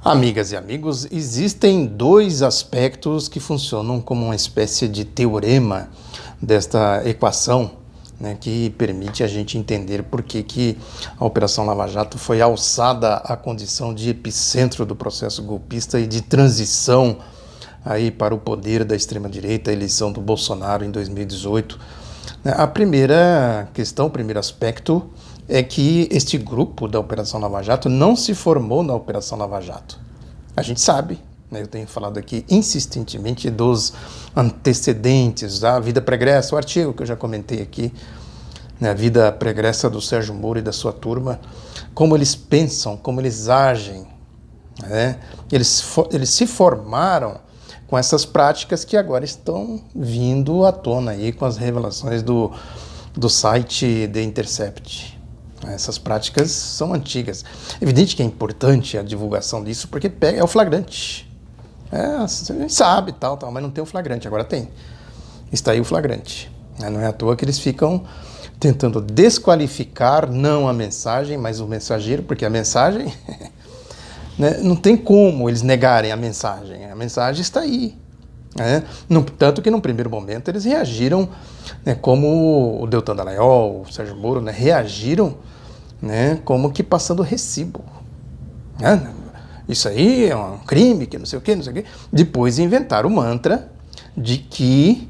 Amigas e amigos, existem dois aspectos que funcionam como uma espécie de teorema desta equação, né, que permite a gente entender por que a Operação Lava Jato foi alçada à condição de epicentro do processo golpista e de transição aí para o poder da extrema-direita, a eleição do Bolsonaro em 2018. A primeira questão, o primeiro aspecto, é que este grupo da Operação Lava Jato não se formou na Operação Lava Jato. A gente sabe, né, eu tenho falado aqui insistentemente dos antecedentes, a vida pregressa, o artigo que eu já comentei aqui, né, a vida pregressa do Sérgio Moro e da sua turma, como eles pensam, como eles agem, né? Eles se formaram com essas práticas que agora estão vindo à tona aí com as revelações do site The Intercept. Essas práticas são antigas. Evidente que é importante a divulgação disso, porque é o flagrante. A gente sabe, tal, mas não tem o flagrante. Agora tem. Está aí o flagrante. Não é à toa que eles ficam tentando desqualificar não a mensagem, mas o mensageiro, porque a mensagem... né, não tem como eles negarem a mensagem. A mensagem está aí. Tanto que, num primeiro momento, eles reagiram, né, como o Deltan Dallagnol, o Sérgio Moro, né, reagiram, né, como que passando recibo. Isso aí é um crime, que não sei o quê, não sei o quê. Depois inventaram o mantra de que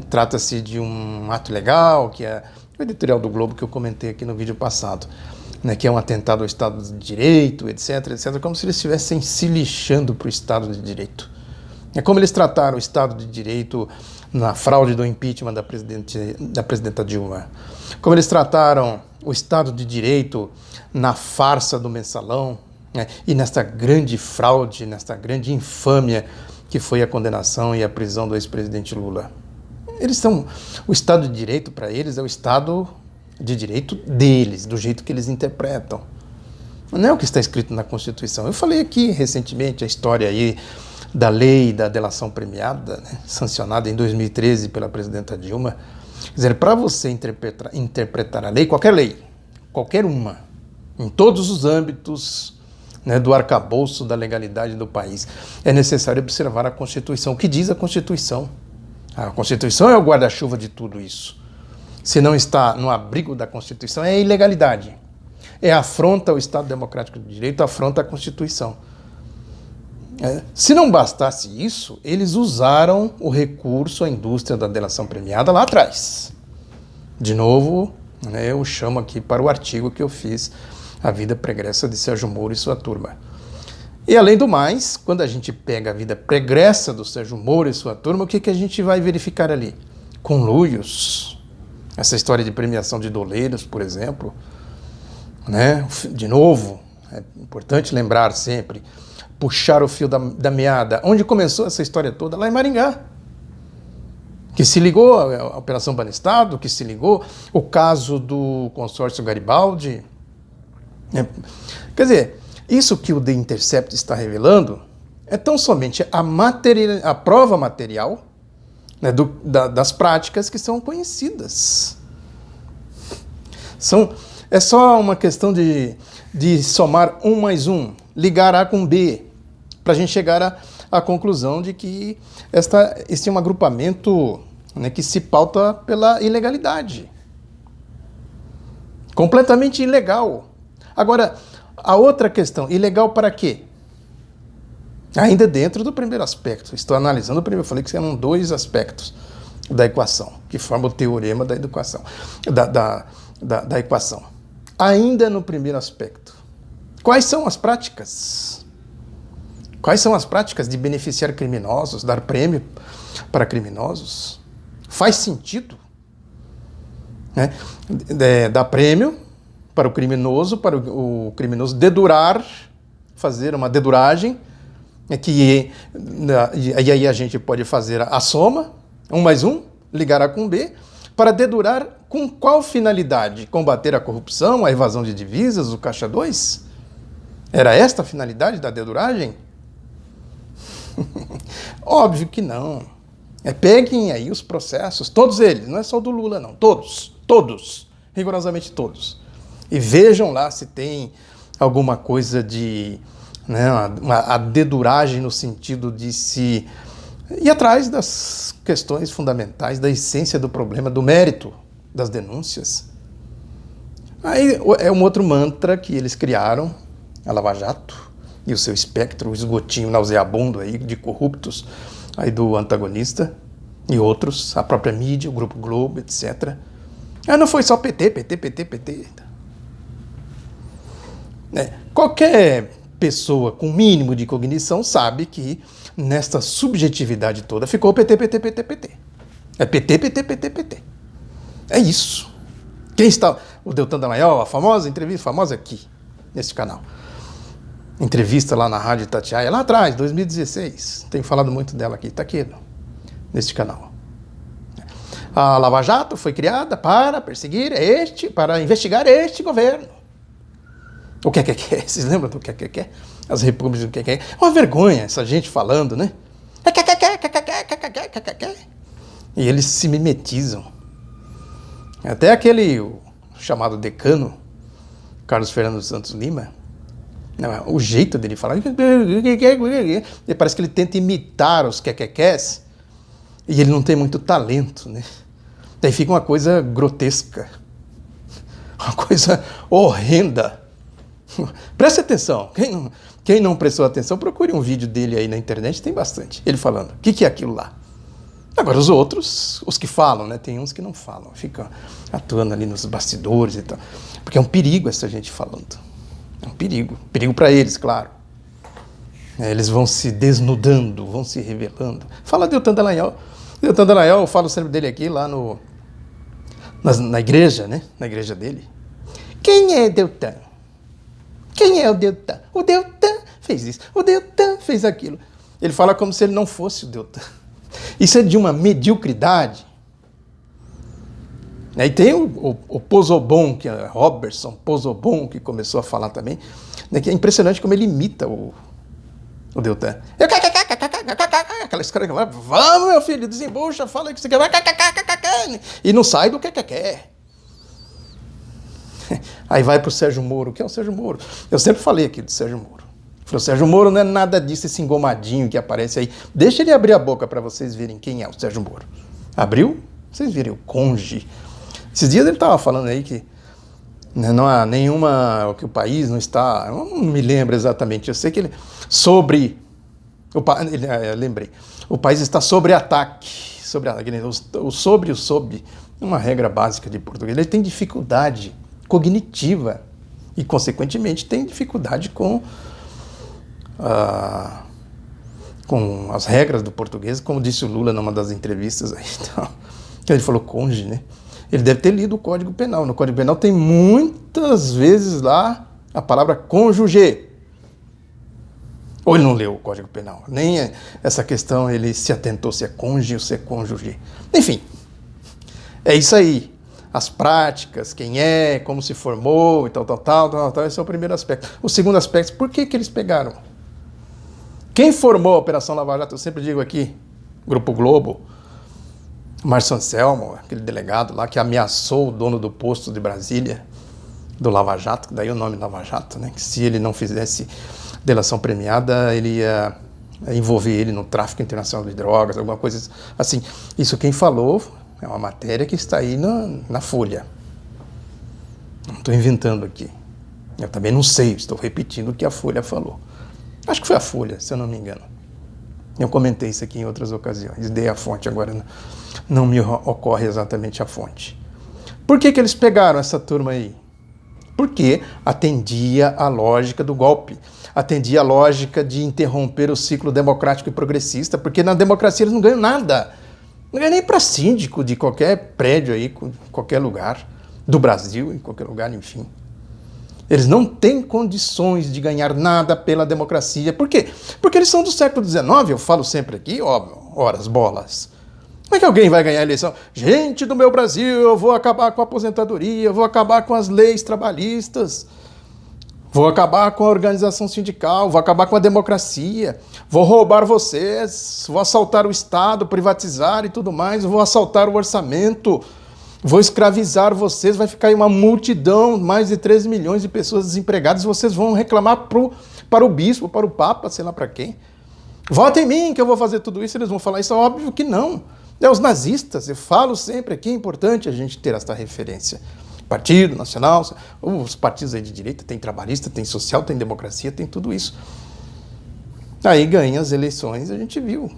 trata-se de um ato legal, que é o editorial do Globo que eu comentei aqui no vídeo passado, né, que é um atentado ao Estado de Direito, etc., como se eles estivessem se lixando para o Estado de Direito. É como eles trataram o Estado de Direito na fraude do impeachment da presidenta Dilma. Como eles trataram o Estado de Direito na farsa do mensalão, né, e nesta grande fraude, nesta grande infâmia que foi a condenação e a prisão do ex-presidente Lula. O Estado de Direito para eles é o Estado de direito deles, do jeito que eles interpretam. Não é o que está escrito na Constituição. Eu falei aqui recentemente a história aí da lei da delação premiada, né, sancionada em 2013 pela presidenta Dilma. Quer dizer, para você interpretar a lei, qualquer uma, em todos os âmbitos, né, do arcabouço da legalidade do país, é necessário observar a Constituição. O que diz a Constituição? A Constituição é o guarda-chuva de tudo isso. Se não está no abrigo da Constituição, é ilegalidade. É afronta ao Estado Democrático de Direito, afronta a Constituição. Se não bastasse isso, eles usaram o recurso à indústria da delação premiada lá atrás. De novo, né, eu chamo aqui para o artigo que eu fiz, A Vida Pregressa de Sérgio Moro e sua turma. E além do mais, quando a gente pega a vida pregressa do Sérgio Moro e sua turma, o que a gente vai verificar ali? Conluios. Essa história de premiação de doleiros, por exemplo, né? De novo, é importante lembrar sempre, puxar o fio da meada. Onde começou essa história toda? Lá em Maringá. Que se ligou a Operação Banestado, que se ligou o caso do consórcio Garibaldi. Quer dizer, isso que o The Intercept está revelando é tão somente a prova material, né, das práticas que são conhecidas. É só uma questão de somar 1 mais 1, ligar A com B, para a gente chegar à conclusão de que esse é um agrupamento, né, que se pauta pela ilegalidade. Completamente ilegal. Agora, a outra questão, ilegal para quê? Ainda dentro do primeiro aspecto. Estou analisando o primeiro. Eu falei que eram dois aspectos da equação, que formam o teorema da equação. Da equação. Ainda no primeiro aspecto. Quais são as práticas? Quais são as práticas de beneficiar criminosos, dar prêmio para criminosos? Faz sentido, né? Dar prêmio para o criminoso dedurar, fazer uma deduragem, e aí a gente pode fazer a soma, 1 mais 1, ligar A com B, para dedurar com qual finalidade? Combater a corrupção, a evasão de divisas, o Caixa 2? Era esta a finalidade da deduragem? Óbvio que não. Peguem aí os processos, todos eles, não é só do Lula não, todos, rigorosamente todos. E vejam lá se tem alguma coisa de, né, a deduragem no sentido de se ir atrás das questões fundamentais, da essência do problema, do mérito das denúncias. Aí é um outro mantra que eles criaram, a Lava Jato e o seu espectro, o esgotinho nauseabundo aí de corruptos aí do antagonista e outros, a própria mídia, o Grupo Globo, etc. Não foi só PT. Qualquer pessoa com mínimo de cognição sabe que nesta subjetividade toda ficou PT. É PT. É isso. Quem está... O Deltan Dallagnol, a famosa entrevista, famosa aqui, nesse canal. Entrevista lá na Rádio Itatiaia, lá atrás, 2016. Tenho falado muito dela aqui, está aqui, neste canal. A Lava Jato foi criada para perseguir para investigar este governo. O que é? Vocês lembram do que é? As repúblicas do que é? Uma vergonha essa gente falando, né? E eles se mimetizam. Até aquele chamado decano, Carlos Fernando Santos Lima, o jeito dele falar, parece que ele tenta imitar os quequequés e ele não tem muito talento, né? Daí fica uma coisa grotesca, uma coisa horrenda. Preste atenção, quem não prestou atenção, procure um vídeo dele aí na internet, tem bastante, ele falando, o que é aquilo lá? Agora os outros, os que falam, né? Tem uns que não falam, ficam atuando ali nos bastidores e tal, porque é um perigo essa gente falando, é um perigo para eles, claro. Eles vão se desnudando, vão se revelando. Fala Deltan Dallagnol, eu falo sempre dele aqui lá na igreja, né? Na igreja dele. Quem é Deltan? Quem é o Deltan? O Deltan fez isso, o Deltan fez aquilo. Ele fala como se ele não fosse o Deltan. Isso é de uma mediocridade. E tem o Pozobon, que é Robertson Pozobon, que começou a falar também, né, que é impressionante como ele imita o Deltan. Aquela história que fala, vamos meu filho, desembucha, fala que você quer, e não sai do que quer. Aí vai pro Sérgio Moro. O que é o Sérgio Moro? Eu sempre falei aqui do Sérgio Moro. O Sérgio Moro não é nada disso, esse engomadinho que aparece aí. Deixa ele abrir a boca para vocês verem quem é o Sérgio Moro. Abriu? Vocês viram o conge. Esses dias ele estava falando aí que não há nenhuma... que o país não está... Eu não me lembro exatamente. Eu sei que ele... lembrei. O país está sobre ataque. O sob. Uma regra básica de português. Ele tem dificuldade cognitiva e, consequentemente, tem dificuldade com as regras do português, como disse o Lula numa das entrevistas aí, então, ele falou conge, né? Ele deve ter lido o Código Penal. No Código Penal tem muitas vezes lá a palavra cônjuge. Ou ele não leu o Código Penal, nem essa questão ele se atentou se é cônjuge ou se é cônjuge. Enfim, é isso aí. As práticas, quem é, como se formou e tal. Esse é o primeiro aspecto. O segundo aspecto, por que eles pegaram? Quem formou a Operação Lava Jato? Eu sempre digo aqui, Grupo Globo, Márcio Anselmo, aquele delegado lá que ameaçou o dono do posto de Brasília, do Lava Jato, daí o nome Lava Jato, né? Que se ele não fizesse delação premiada, ele ia envolver ele no tráfico internacional de drogas, alguma coisa assim. Isso quem falou é uma matéria que está aí na Folha. Não estou inventando aqui. Eu também não sei, estou repetindo o que a Folha falou. Acho que foi a Folha, se eu não me engano. Eu comentei isso aqui em outras ocasiões, dei a fonte, agora não me ocorre exatamente a fonte. Por que eles pegaram essa turma aí? Porque atendia a lógica do golpe, atendia a lógica de interromper o ciclo democrático e progressista, porque na democracia eles não ganham nada. Não ganham nem para síndico de qualquer prédio aí, qualquer lugar do Brasil, em qualquer lugar, enfim. Eles não têm condições de ganhar nada pela democracia. Por quê? Porque eles são do século XIX, eu falo sempre aqui, horas bolas. Como é que alguém vai ganhar a eleição? Gente do meu Brasil, eu vou acabar com a aposentadoria, eu vou acabar com as leis trabalhistas, vou acabar com a organização sindical, vou acabar com a democracia, vou roubar vocês, vou assaltar o Estado, privatizar e tudo mais, vou assaltar o orçamento, Vou escravizar vocês, vai ficar aí uma multidão, mais de 13 milhões de pessoas desempregadas, e vocês vão reclamar para o bispo, para o papa, sei lá para quem. Vota em mim que eu vou fazer tudo isso, eles vão falar isso, é óbvio que não. É os nazistas, eu falo sempre aqui, é importante a gente ter essa referência. Partido Nacional, os partidos aí de direita, tem trabalhista, tem social, tem democracia, tem tudo isso. Aí ganha as eleições, a gente viu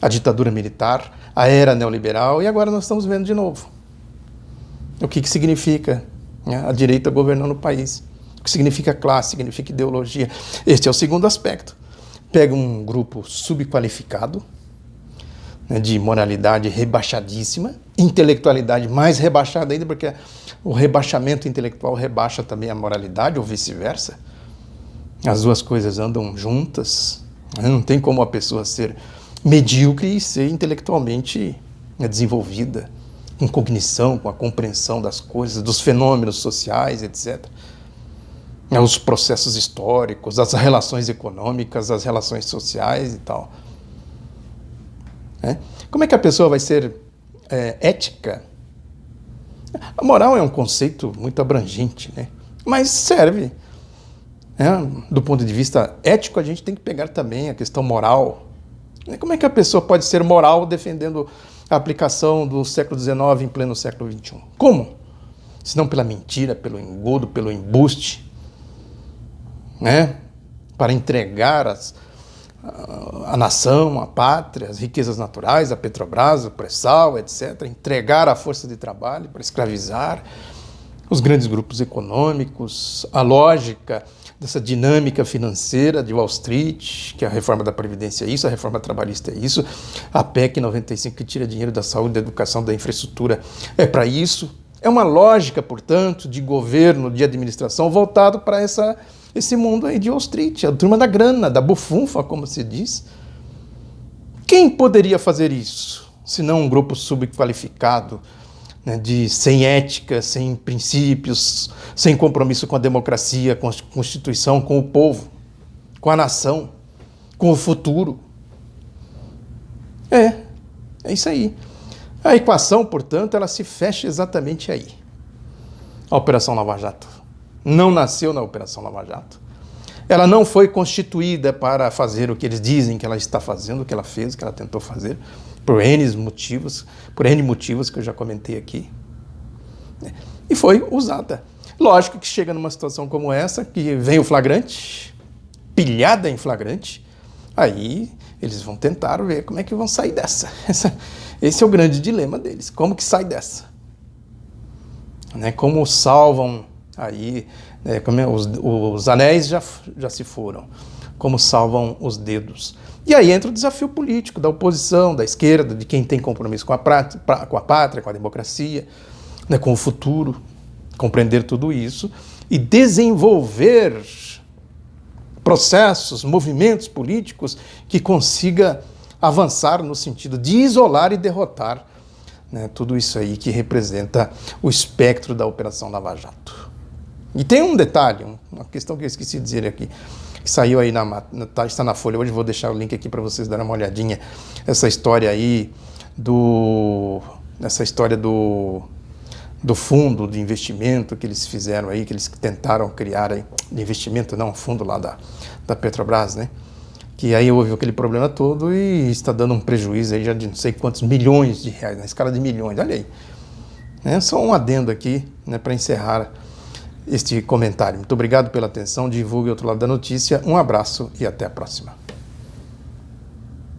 a ditadura militar, a era neoliberal, e agora nós estamos vendo de novo. O que significa, né, a direita governando o país? O que significa classe, significa ideologia? Este é o segundo aspecto. Pega um grupo subqualificado, né, de moralidade rebaixadíssima, intelectualidade mais rebaixada ainda, porque o rebaixamento intelectual rebaixa também a moralidade, ou vice-versa. As duas coisas andam juntas. Não tem como a pessoa ser medíocre e ser intelectualmente desenvolvida, com cognição, com a compreensão das coisas, dos fenômenos sociais, etc. Os processos históricos, as relações econômicas, as relações sociais e tal. Como é que a pessoa vai ser ética? A moral é um conceito muito abrangente, né? Mas serve. Do ponto de vista ético, a gente tem que pegar também a questão moral. Como é que a pessoa pode ser moral defendendo a aplicação do século XIX em pleno século XXI? Como? Se não pela mentira, pelo engodo, pelo embuste, né? Para entregar a nação, a pátria, as riquezas naturais, a Petrobras, o pré-sal, etc. Entregar a força de trabalho para escravizar os grandes grupos econômicos, a lógica dessa dinâmica financeira de Wall Street, que a reforma da Previdência é isso, a reforma trabalhista é isso, a PEC 95 que tira dinheiro da saúde, da educação, da infraestrutura é para isso. É uma lógica, portanto, de governo, de administração voltado para esse mundo aí de Wall Street, a turma da grana, da bufunfa, como se diz. Quem poderia fazer isso, se não um grupo subqualificado, né, sem ética, sem princípios, sem compromisso com a democracia, com a Constituição, com o povo, com a nação, com o futuro? É isso aí. A equação, portanto, ela se fecha exatamente aí. A Operação Lava Jato não nasceu na Operação Lava Jato. Ela não foi constituída para fazer o que eles dizem que ela está fazendo, o que ela fez, o que ela tentou fazer, por N motivos que eu já comentei aqui. E foi usada. Lógico que chega numa situação como essa, que vem o flagrante, pilhada em flagrante, aí eles vão tentar ver como é que vão sair dessa. Esse é o grande dilema deles. Como que sai dessa? Como salvam aí, os anéis já se foram, como salvam os dedos. E aí entra o desafio político da oposição, da esquerda, de quem tem compromisso com a pátria, com a democracia, com o futuro, compreender tudo isso e desenvolver processos, movimentos políticos que consiga avançar no sentido de isolar e derrotar, tudo isso aí que representa o espectro da Operação Lava Jato. E tem um detalhe, uma questão que eu esqueci de dizer aqui, que saiu aí, está na Folha, hoje vou deixar o link aqui para vocês darem uma olhadinha, essa história aí do fundo de investimento que eles fizeram aí, que eles tentaram criar aí, de investimento não, fundo lá da Petrobras, né? Que aí houve aquele problema todo e está dando um prejuízo aí já de não sei quantos milhões de reais, na escala de milhões, olha aí. Só um adendo aqui, para encerrar este comentário. Muito obrigado pela atenção, divulgue o outro lado da notícia, um abraço e até a próxima.